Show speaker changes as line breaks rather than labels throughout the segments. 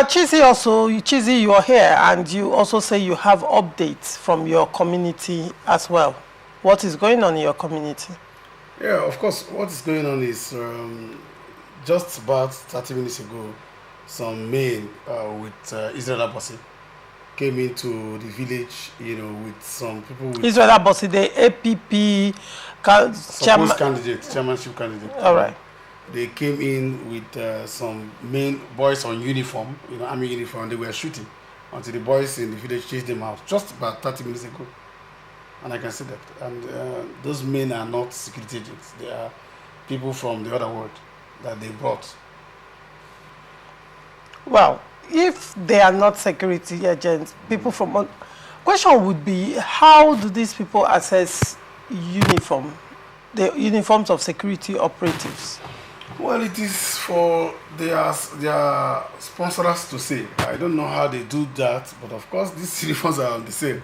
Chizzy, you are here, and you also say you have updates from your community as well. What is going on in your community?
Yeah, of course. What is going on is just about 30 minutes ago, some men with Israel Abbasi came into the village, with some people with
Israel Abbasi, the APP
chairmanship candidate.
All right.
They came in with some men, boys on uniform, army uniform. They were shooting until the boys in the village chased them out. Just about 30 minutes ago, and I can see that. And those men are not security agents; they are people from the other world that they brought.
Well, if they are not security agents, people from... Question would be, how do these people access the uniforms of security operatives?
Well, it is for their sponsors to say. I don't know how they do that, but of course these uniforms are the same,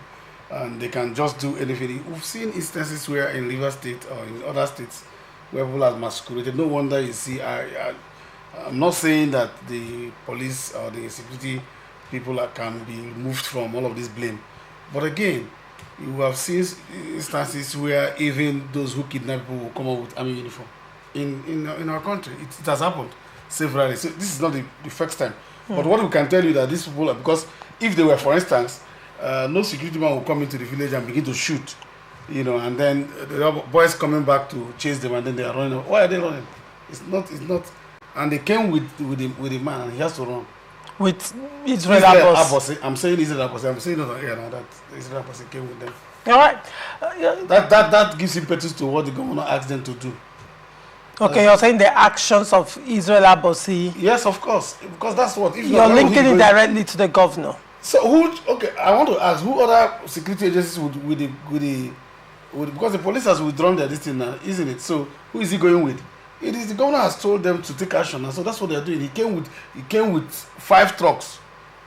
and they can just do anything. We've seen instances where in Rivers State or in other states where people are masqueraded. No wonder you see. I'm not saying that the police or the security people can be removed from all of this blame, but again, you have seen instances where even those who kidnap people will come up with army uniform. In our country, it has happened severally. So this is not the first time. But what we can tell you that these people are, because if they were, for instance, no security man will come into the village and begin to shoot, and then the boys coming back to chase them, and then they are running. Why are they running? It's not. And they came with the man, and he has to run.
With Israel Abbasi.
I'm saying Israel Abbasi. I'm saying that Israel Abbasi came with them.
All right.
That gives impetus to what the governor asked them to do.
Okay, you're saying the actions of Israel Abbasi.
Yes, of course, because that's what.
You're linking it directly to the governor.
So I want to ask, who other security agencies would because the police has withdrawn their listing now, isn't it? So who is he going with? It is the governor has told them to take action, and so that's what they are doing. He came with 5 trucks,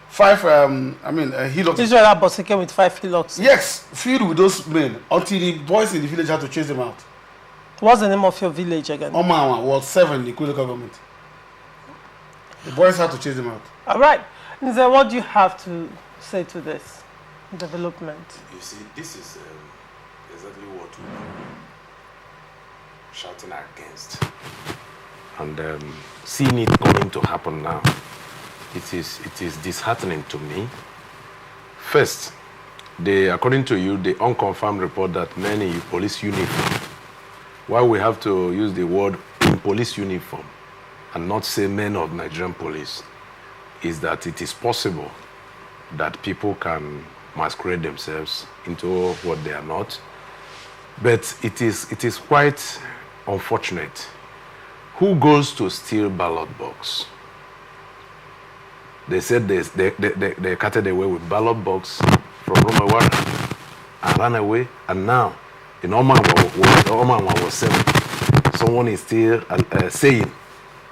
5 Hilux.
Israel Abbasi came with 5 Hilux.
Yes, filled with those men until the boys in the village had to chase them out.
What's the name of your village again?
Omawa, Ward 7, the Ikulu government. The boys had to chase them out.
All right. Nze, what do you have to say to this development?
You see, this is exactly what we're shouting against. And seeing it going to happen now, it is disheartening to me. First, according to you, the unconfirmed report that many in police uniform, why we have to use the word in police uniform and not say men of Nigerian police, is that it is possible that people can masquerade themselves into what they are not. But it is quite unfortunate. Who goes to steal ballot box? They said they carted away with ballot box from Romawara and ran away, and now in Oman was 7. Someone is still saying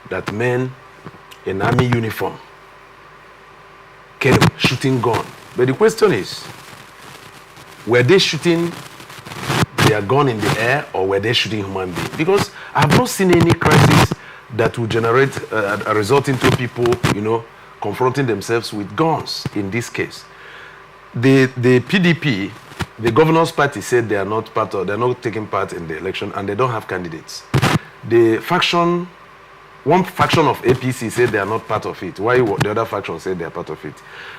that men in army uniform came shooting gun. But the question is, were they shooting their gun in the air, or were they shooting human beings? Because I have not seen any crisis that will generate a result into people, confronting themselves with guns in this case. The PDP, the governor's party, said they're not taking part in the election, and they don't have candidates. One faction of APC said they are not part of it, while the other faction said they are part of it.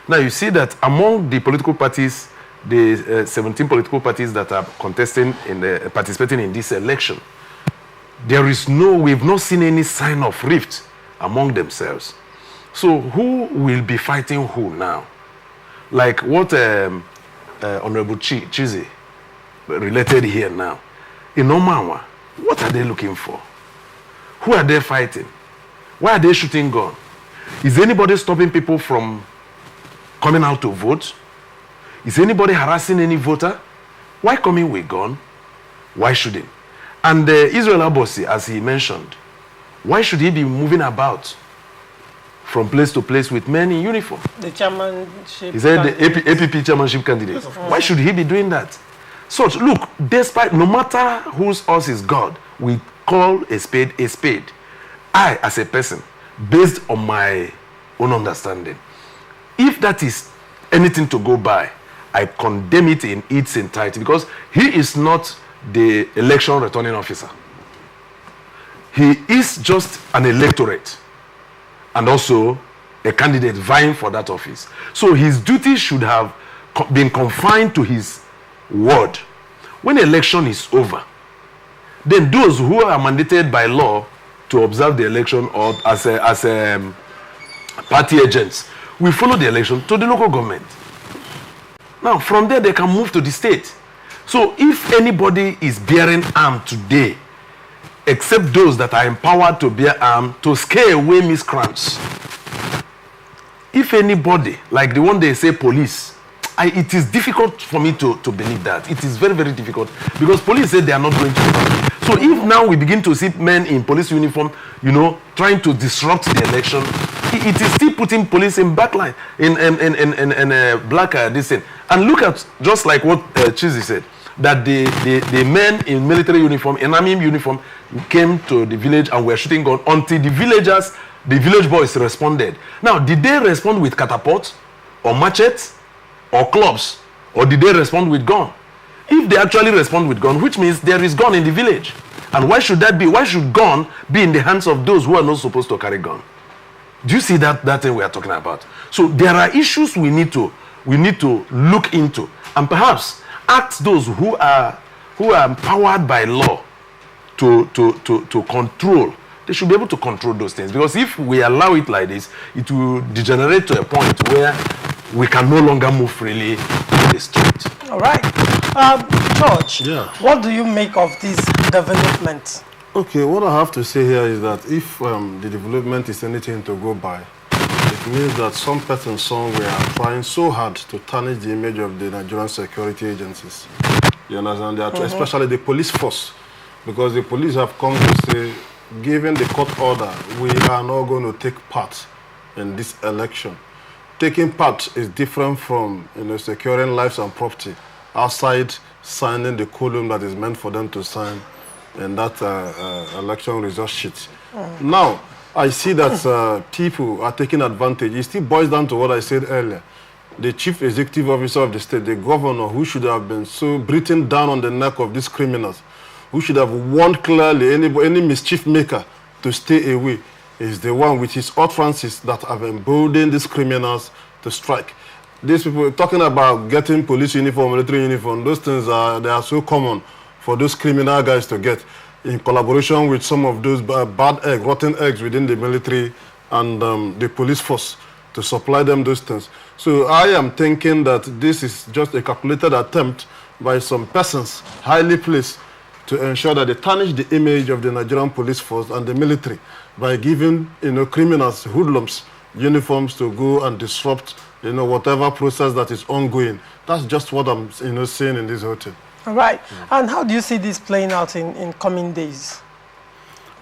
Now you see that among the political parties, the 17 political parties that are participating in this election, we've not seen any sign of rift among themselves. So who will be fighting who now? Like what Honorable Chizzy related here now. In Omawa, what are they looking for? Who are they fighting? Why are they shooting gun? Is anybody stopping people from coming out to vote? Is anybody harassing any voter? Why coming with gun? Why shooting? And Israel Abbasi, as he mentioned, why should he be moving about from place to place with men in uniform?
The chairmanship.
He said the APP chairmanship candidate. Yes, why should he be doing that? So look, no matter whose horse is God, we call a spade a spade. I, as a person, based on my own understanding. If that is anything to go by, I condemn it in its entirety, because he is not the election returning officer. He is just an electorate and also a candidate vying for that office. So his duty should have been confined to his word. When election is over, then those who are mandated by law to observe the election or as party agents will follow the election to the local government. Now, from there, they can move to the state. So if anybody is bearing arm today, except those that are empowered to bear arm to scare away miscreants, if anybody, like the one they say police, it is difficult for me to believe that. It is very, very difficult, because police say they are not going to. So if now we begin to see men in police uniform, trying to disrupt the election, it is still putting police in backline, in black this thing. And look at, just like what Chizzy said, that the men in military uniform, in army uniform, came to the village and were shooting guns until the village boys responded. Now, did they respond with catapults or machetes or clubs, or did they respond with gun? If they actually respond with gun, which means there is gun in the village. And why should that be? Why should gun be in the hands of those who are not supposed to carry gun? Do you see that thing we are talking about? So there are issues we need to look into, and perhaps ask those who are empowered by law to control. They should be able to control those things, because if we allow it like this, it will degenerate to a point where we can no longer move freely in the street.
All right. George,
Yeah.
what do you make of this development?
Okay, what I have to say here is that if the development is anything to go by, it means that some person somewhere are trying so hard to tarnish the image of the Nigerian security agencies. You understand that? Especially the police force, because the police have come to say, given the court order, we are not going to take part in this election. Taking part is different from securing lives and property outside signing the column that is meant for them to sign in that election result sheet. Now, I see that people are taking advantage. It still boils down to what I said earlier. The chief executive officer of the state, the governor, who should have been so breathing down on the neck of these criminals, who should have warned clearly any mischief maker to stay away, is the one with his utterances that have emboldened these criminals to strike. These people talking about getting police uniform, military uniform, those things they are so common for those criminal guys to get, in collaboration with some of those bad eggs, rotten eggs within the military and the police force to supply them those things. So I am thinking that this is just a calculated attempt by some persons highly placed to ensure that they tarnish the image of the Nigerian police force and the military by giving criminals, hoodlums, uniforms to go and disrupt whatever process that is ongoing. That's just what I'm saying in this whole thing.
All right. And how do you see this playing out in coming days?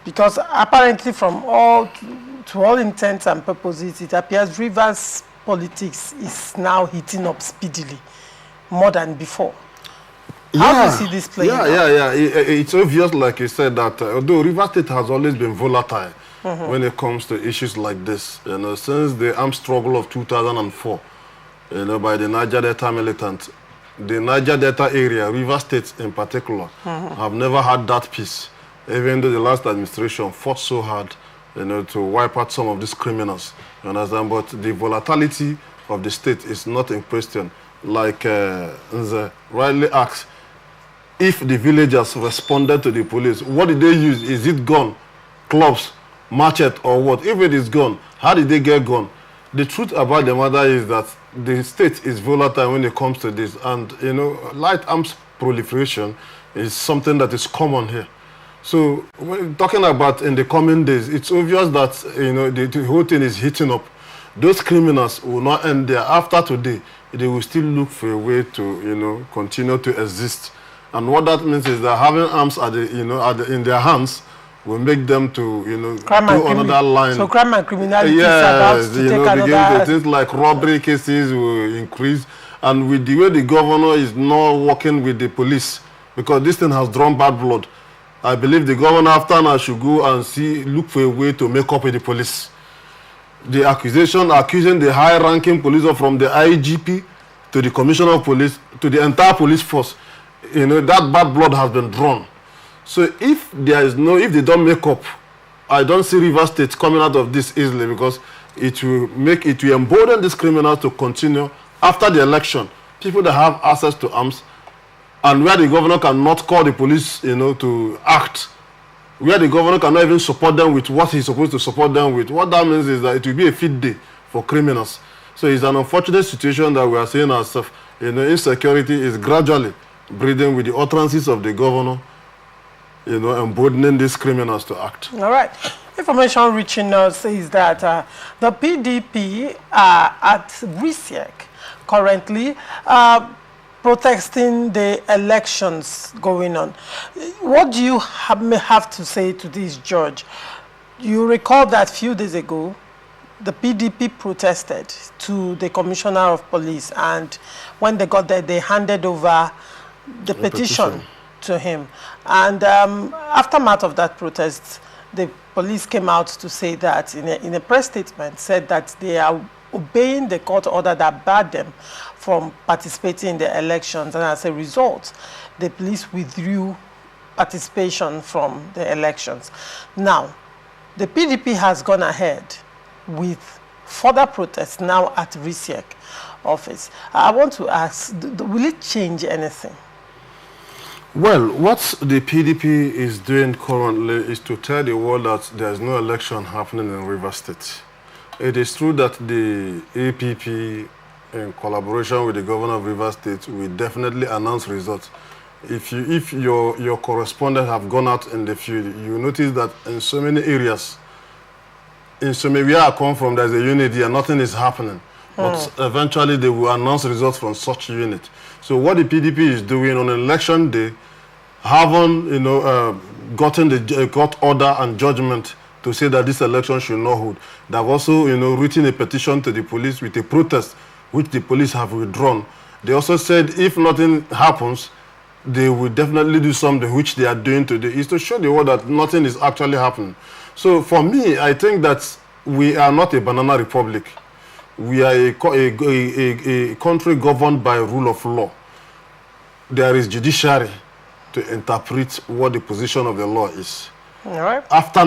Because apparently from to all intents and purposes, it appears Rivers politics is now heating up speedily, more than before. How do you see this playing out?
It's obvious, like you said, that although Rivers State has always been volatile when it comes to issues like this, since the armed struggle of 2004, by the Niger Delta militant, the Niger Delta area, Rivers State in particular, have never had that peace, even though the last administration fought so hard, to wipe out some of these criminals. You understand? But the volatility of the state is not in question. Like Nze rightly asked, if the villagers responded to the police, what did they use? Is it gun, clubs, machete, or what? If it is gun, how did they get gun? The truth about the matter is that the state is volatile when it comes to this, and light arms proliferation is something that is common here. So when talking about in the coming days, it's obvious that the whole thing is heating up. Those criminals will not end there. After today, they will still look for a way to continue to exist. And what that means is that having arms in their hands will make them to do another line.
So crime and criminality is about to take another.
Things like robbery cases will increase, and with the way the governor is not working with the police, because this thing has drawn bad blood, I believe the governor after now should go and look for a way to make up with the police. the accusation accusing the high-ranking police officer from the IGP to the commissioner of police to the entire police force. You know, that bad blood has been drawn. So if they don't make up, I don't see Rivers State coming out of this easily, because it will embolden these criminals to continue after the election. People that have access to arms, and where the governor cannot call the police, you know, to act, where the governor cannot even support them with what he's supposed to support them with. What that means is that it will be a fit day for criminals. So it's an unfortunate situation that we are seeing ourselves. You know, insecurity is gradually breeding with the utterances of the governor, you know, emboldening these criminals to act.
All right. Information reaching us is that the PDP are at Risiek currently protesting the elections going on. What do you may have to say to this, George? You recall that a few days ago, the PDP protested to the Commissioner of Police, and when they got there, they handed over the petition to him. And aftermath of that protest, the police came out to say that in a press statement, said that they are obeying the court order that barred them from participating in the elections, and as a result, the police withdrew participation from the elections. Now, the PDP has gone ahead with further protests now at Risiek office. I want to ask, will it change anything?
Well, what the PDP is doing currently is to tell the world that there is no election happening in Rivers State. It is true that the APP, in collaboration with the governor of Rivers State, will definitely announce results. If your correspondents have gone out in the field, you notice that in so many areas, in so many where I come from, there's a unit here, nothing is happening. But eventually they will announce results from such unit. So what the PDP is doing on election day, haven't gotten the court order and judgment to say that this election should not hold. They've also written a petition to the police with a protest, which the police have withdrawn. They also said if nothing happens, they will definitely do something, which they are doing today, is to show the world that nothing is actually happening. So for me, I think that we are not a banana republic. We are a country governed by rule of law. There is judiciary to interpret what the position of the law is.
All right.
After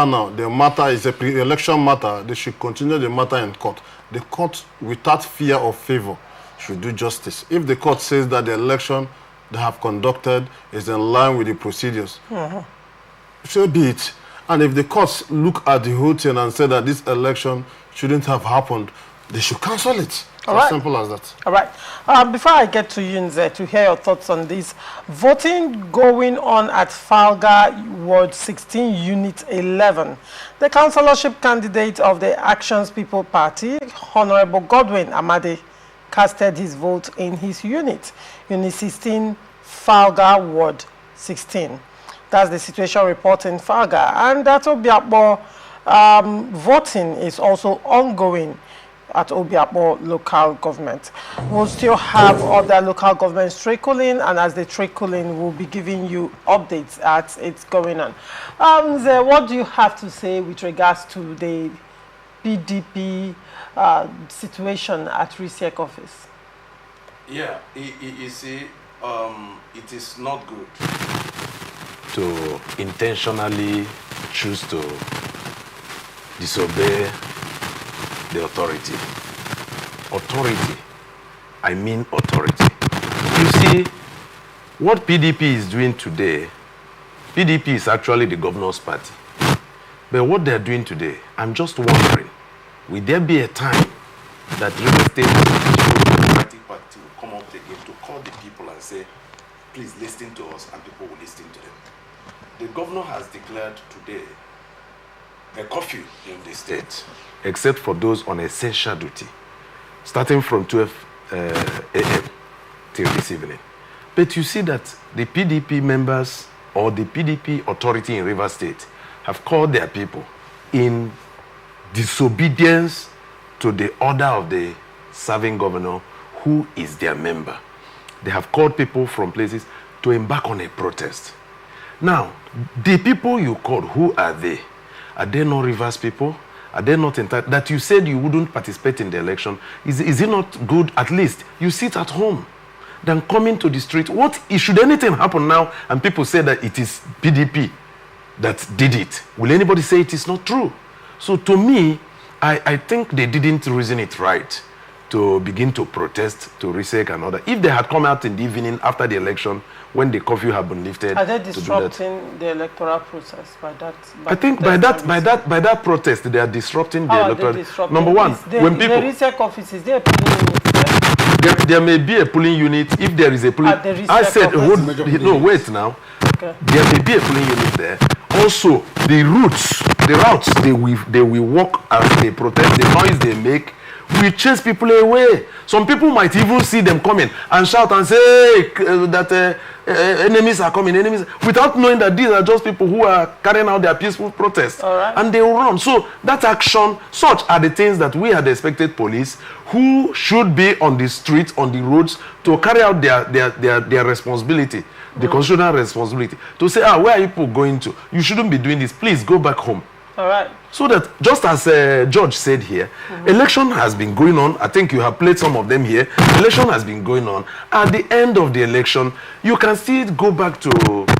now, the matter is a pre-election matter. They should continue the matter in court. The court, without fear or favor, should do justice. If the court says that the election they have conducted is in line with the procedures, so be it. And if the courts look at the whole thing and say that this election shouldn't have happened, they should cancel it. As simple as that.
All right. Before I get to you, Nze, to hear your thoughts on this, voting going on at Falga Ward 16, Unit 11. The councillorship candidate of the Actions People Party, Honorable Godwin Amade, casted his vote in his unit, Unit 16, Falga Ward 16. That's the situation report in Falga. And at Obiakpo, voting is also ongoing at Obiakpo local government. We'll still have other local governments trickling, and as they trickle in, we'll be giving you updates as it's going on. What do you have to say with regards to the PDP situation at Risiek office?
Yeah, you see, it is not good to intentionally choose to disobey the authority. Authority, I mean authority. You see, what PDP is doing today, PDP is actually the governor's party. But what they're doing today, I'm just wondering, will there be a time that Rivers State Democratic Party will come up again to call the people and say, please listen to us, and people will listen to them? The governor has declared today a curfew in the state, except for those on essential duty, starting from 12 a.m. till this evening. But you see that the PDP members or the PDP authority in Rivers State have called their people in disobedience to the order of the serving governor, who is their member. They have called people from places to embark on a protest. Now, the people you called, who are they? Are they not Rivers people? are they not entitled? That you said you wouldn't participate in the election, is it not good at least you sit at home than coming to the street? What, should anything happen now and people say that it is PDP that did it, will anybody say it is not true? So to me, I think they didn't reason it right to begin to protest to RISEC and other. If they had come out in the evening after the election, when the curfew had been lifted,
are they disrupting the electoral process by that?
I think by that protest, they are disrupting the electoral. Number one, when people
the RISEC office, is there a polling unit
there may be a polling unit if there is a polling. I said, no, wait now.
Okay.
There may be a polling unit there. Also, the routes they will walk as they protest, the noise they make, we chase people away. Some people might even see them coming and shout and say that enemies are coming, without knowing that these are just people who are carrying out their peaceful protest.
Right.
And they will run. So that action, such are the things that we had expected police who should be on the streets, on the roads, to carry out their responsibility, the constitutional responsibility, to say, where are you people going to? You shouldn't be doing this. Please go back home.
All right.
So that, just as George said here, election has been going on. I think you have played some of them here. Election has been going on. At the end of the election, you can still go back to court.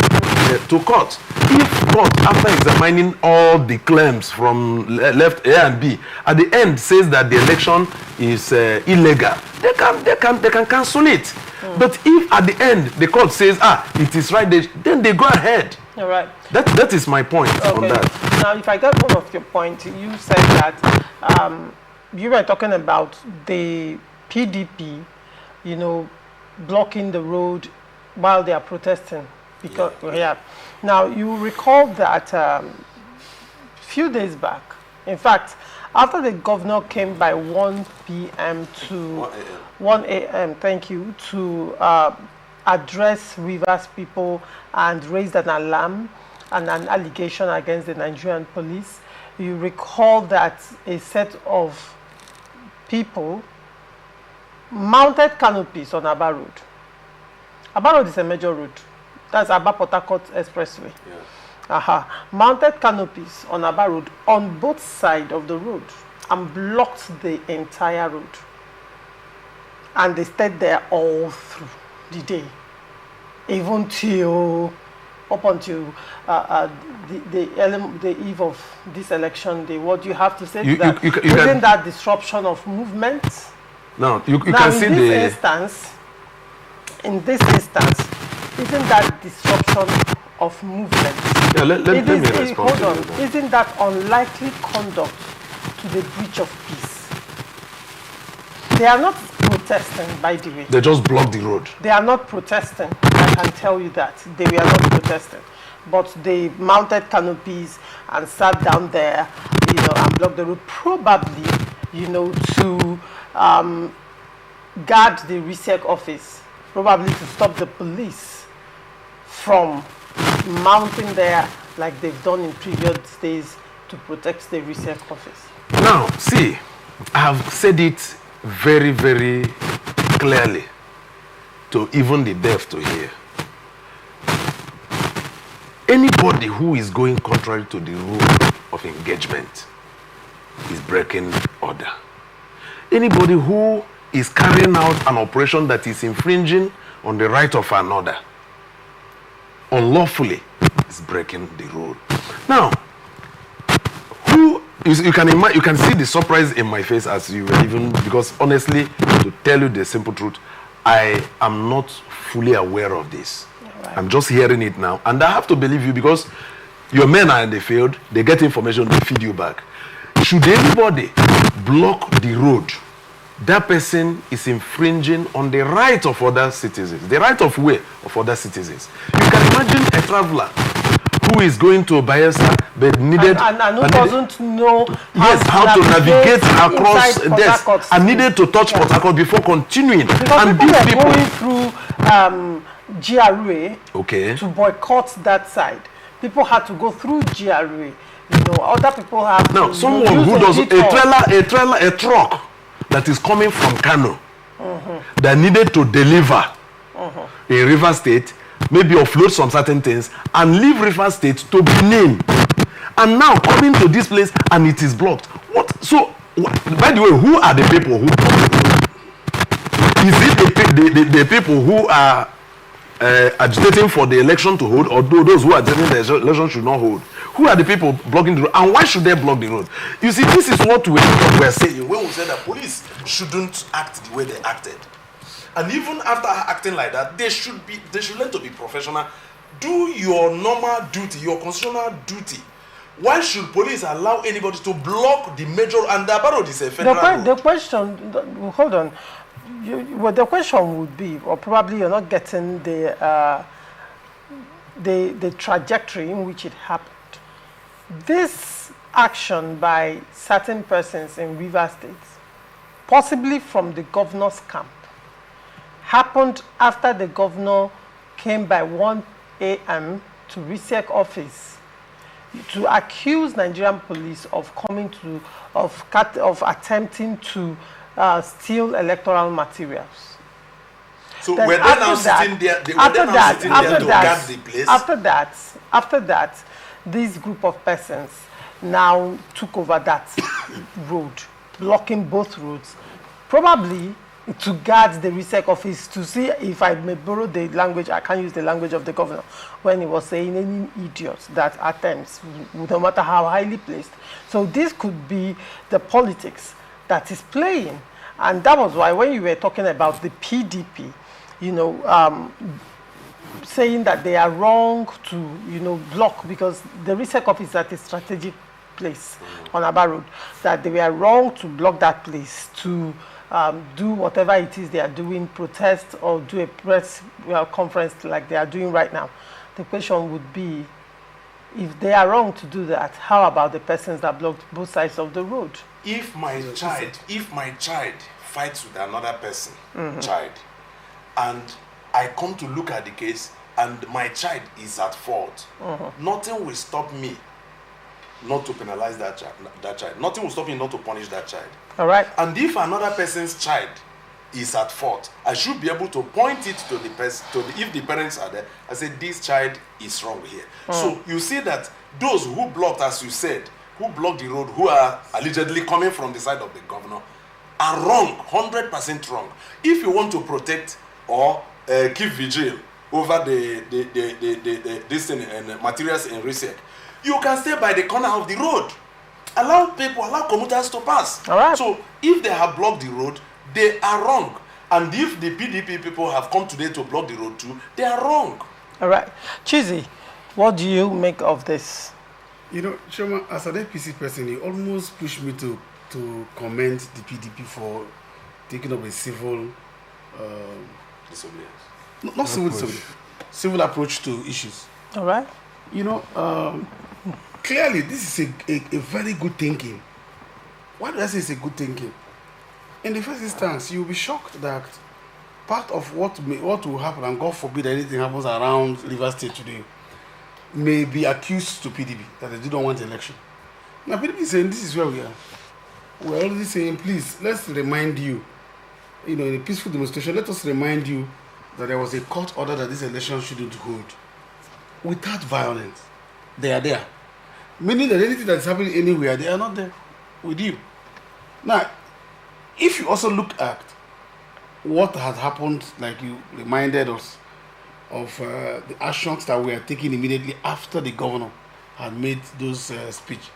If court, after examining all the claims from left A and B, at the end says that the election is illegal, they can cancel it. But if at the end the court says, it is right, then they go ahead.
All right.
That is my point on that.
Now, if I get one of your points, you said that you were talking about the PDP, blocking the road while they are protesting. Because Now, you recall that a few days back, in fact, after the governor came by 1 p.m. to 1 a.m., thank you, to address Rivers people and raised an alarm and an allegation against the Nigerian police, you recall that a set of people mounted canopies on Aba Road. Aba Road is a major road. That's Aba Port Harcourt Expressway. Yeah. Mounted canopies on Aba Road on both sides of the road and blocked the entire road. And they stayed there all through the day, even till up until the eve of this election day. What do you have to say to that? Isn't that disruption of movement?
No, you can see
in this instance, isn't that disruption of movement?
Yeah, let me respond.
Hold on. Isn't that unlikely conduct to the breach of peace? They are not protesting, by the way.
They just blocked the road.
They are not protesting. I can tell you that. They were not protesting. But they mounted canopies and sat down there, and blocked the road, probably, to guard the RISEC office, probably to stop the police from mounting there like they've done in previous days to protect the RISEC office.
Now, see, I have said it very, very clearly to even the deaf to hear. Anybody who is going contrary to the rule of engagement is breaking order. Anybody who is carrying out an operation that is infringing on the right of another unlawfully is breaking the rule. Now, you can see the surprise in my face as you were even, because honestly, to tell you the simple truth, I am not fully aware of this. Right. I'm just hearing it now, and I have to believe you because your men are in the field, they get information, they feed you back. Should anybody block the road, that person is infringing on the right of other citizens, the right of way of other citizens. You can imagine a traveler who is going to Bayelsa but needed
and who doesn't know
how to navigate across this and needed to touch Port Harcourt before continuing.
Because
and
these people going through GRA to boycott that side. People had to go through GRA. Other people have
now someone who does a truck that is coming from Kano that needed to deliver in River State, maybe offload some certain things and leave River State to Benin, and now coming to this place and it is blocked. So, by the way, who are the people who? Is it the people who are agitating for the election to hold, or those who are agitating the election should not hold? Who are the people blocking the road, and why should they block the road? You see, this is what we're saying when we say that police shouldn't act the way they acted, and even after acting like that, they should learn to be professional. Do your normal duty, your constitutional duty. Why should police allow anybody to block the major, and the road is a federal road?
The question, hold on. The question would be, or probably you're not getting the trajectory in which it happened. This action by certain persons in Rivers State, possibly from the governor's camp, happened after the governor came by 1 a.m. to RISEC office to accuse Nigerian police of attempting to steal electoral materials.
So were they now sitting there? To guard the place?
After that, this group of persons now took over that road, blocking both roads, probably to guard the RISEC office, to see, if I may borrow the language, I can't use the language of the governor, when he was saying any idiot that attempts, no matter how highly placed. So this could be the politics that is playing. And that was why when you were talking about the PDP, saying that they are wrong to, block, because the RISEC office is at a strategic place on Aba Road, that they were wrong to block that place, to do whatever it is they are doing, protest or do a press conference like they are doing right now. The question would be, if they are wrong to do that, how about the persons that blocked both sides of the road?
If my child fights with another person, child, and I come to look at the case and my child is at fault, nothing will stop me not to penalize that child. Nothing will stop me not to punish that child.
All right.
And if another person's child is at fault, I should be able to point it to the person, if the parents are there, I say this child is wrong here. So you see that those who blocked, as you said, who blocked the road, who are allegedly coming from the side of the governor, are wrong, 100% wrong. If you want to protect or keep vigil over this thing and materials in RISEC, you can stay by the corner of the road. Allow commuters to pass.
All right.
So if they have blocked the road, they are wrong. And if the PDP people have come today to block the road too, they are wrong.
All right. Chizzy, what do you make of this?
Choma, as an APC person, he almost pushed me to commend the PDP for taking up a civil
disobedience.
Not civil disobedience, civil approach to issues.
All right.
Clearly, this is a very good thinking. Why do I say it's a good thinking? In the first instance, you'll be shocked that part of what will happen, and God forbid anything happens around Rivers State today, may be accused to PDP that they don't want election. Now, PDP is saying this is where we are. We're already saying, please, let's remind you, in a peaceful demonstration, let us remind you that there was a court order that this election shouldn't hold. Without violence, they are there. Meaning that anything that's happening anywhere, they are not there with you. Now, if you also look at what had happened, like you reminded us of the actions that were taken immediately after the governor had made those speech,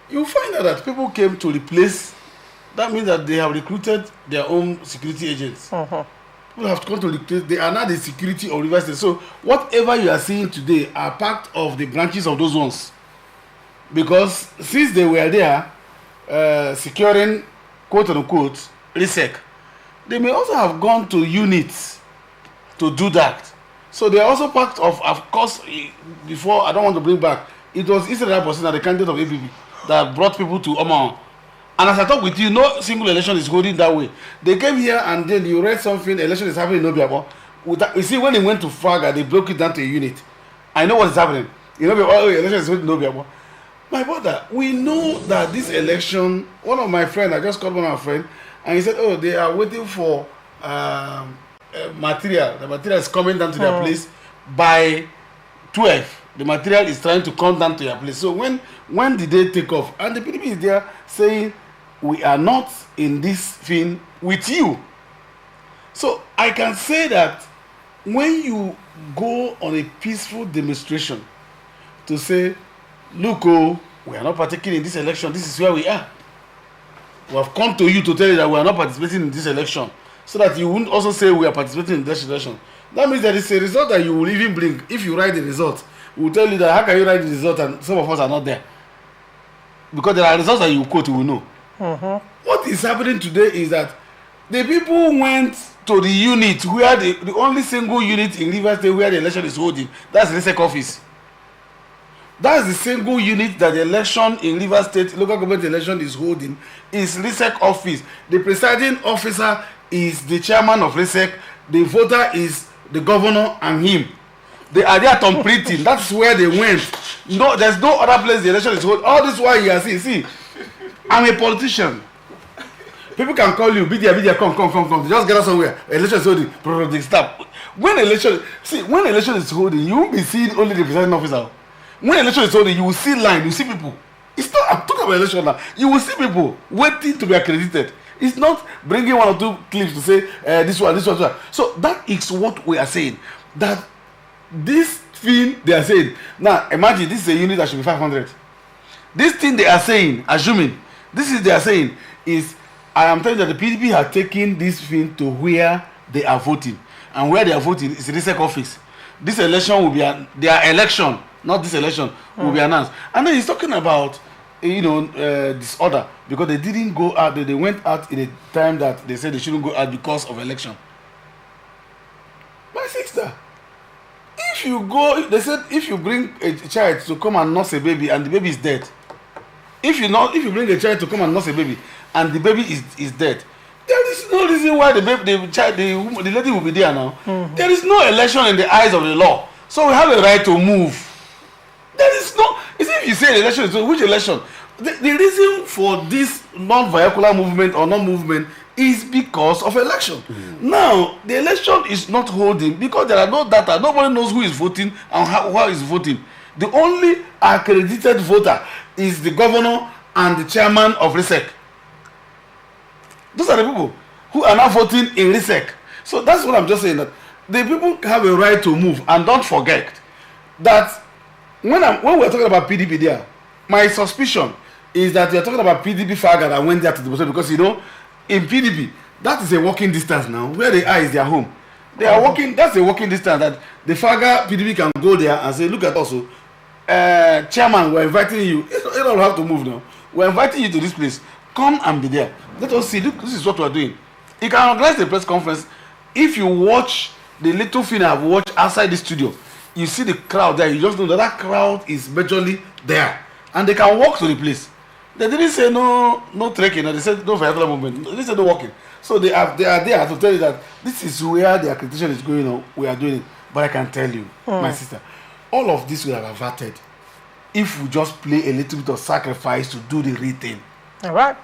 you'll find out that people came to replace. That means that they have recruited their own security agents. People have come to recruit. They are now the security of Rivers State. So whatever you are seeing today are part of the branches of those ones. Because since they were there securing, quote unquote, RISEC, they may also have gone to units to do that. So they are also part of course, before, I don't want to bring back, it was Israel Bosina, the candidate of APP, that brought people to Oman. And as I talk with you, no single election is holding that way. They came here and then you read something, election is happening in Obiabo. You see, when they went to Faga, they broke it down to a unit. I know what is happening. Election is holding in Obiabo. My brother, we know that this election, one of my friends, I just called one of my friends, and he said, they are waiting for material. The material is coming down to their place by 12. The material is trying to come down to your place. So when did they take off? And the PDP is there saying, we are not in this thing with you. So I can say that when you go on a peaceful demonstration to say, look, oh, we are not partaking in this election, this is where we are. We have come to you to tell you that we are not participating in this election, so that you wouldn't also say we are participating in this election. That means that it's a result that you will even bring. If you write the result, we will tell you that how can you write the result and some of us are not there? Because there are results that you quote, you will know. What is happening today is that the people went to the unit where the only single unit in Rivers State where the election is holding, that's the RISEC office. That's the single unit that the election in Rivers State local government election is holding, is RISEC office. The presiding officer is the chairman of RISEC, the voter is the governor and him. They are there completing. That's where they went. No, there's no other place the election is holding. All this while you are see, I'm a politician. People can call you, be there, come. They just get us somewhere. Election is holding, they stop. When election is holding, you won't be seeing only the presiding officer. When election is holding, you will see line, you see people. It's not, I'm talking about election now. You will see people waiting to be accredited. It's not bringing one or two clips to say this one. So that is what we are saying. That this thing they are saying. Now imagine this is a unit that should be 500. This thing they are saying, assuming this is they are saying is, I am telling you that the PDP have taken this thing to where they are voting, and where they are voting is the RISEC office. This election will be their election, not this election will be announced. And then he's talking about disorder because they didn't go out. They went out in a time that they said they shouldn't go out because of election. My sister, if you go, they said if you bring a child to come and nurse a baby and the baby is dead, if you bring a child to come and nurse a baby and the baby is dead, there is no reason why the lady will be there now. There is no election in the eyes of the law, so we have a right to move. There is no. If you say election, so which election? The reason for this non-vehicular movement or non-movement is because of election. Now the election is not holding because there are no data. Nobody knows who is voting and how is voting. The only accredited voter is the governor and the chairman of RISEC. Those are the people who are now voting in RISEC. So that's what I'm just saying, that the people have a right to move. And don't forget that when we're talking about PDP there, my suspicion is that you're talking about PDP Faga that went there to demonstrate, because in PDP, that is a walking distance now. Where they are is their home. They are walking, that's a walking distance that the Faga PDP can go there and say, look at us, chairman, we're inviting you. You don't have to move now. We're inviting you to this place. Come and be there. Let us see. Look, this is what we're doing. You can organize the press conference. If you watch the little thing I've watched outside the studio, you see the crowd there. You just know that crowd is majorly there, and they can walk to the place. They didn't say no trekking. They said no vehicular movement. They didn't say no walking. So they are there to tell you that this is where the accreditation is going on. We are doing it. But I can tell you, my sister, all of this will have averted if we just play a little bit of sacrifice to do the real thing.
All right.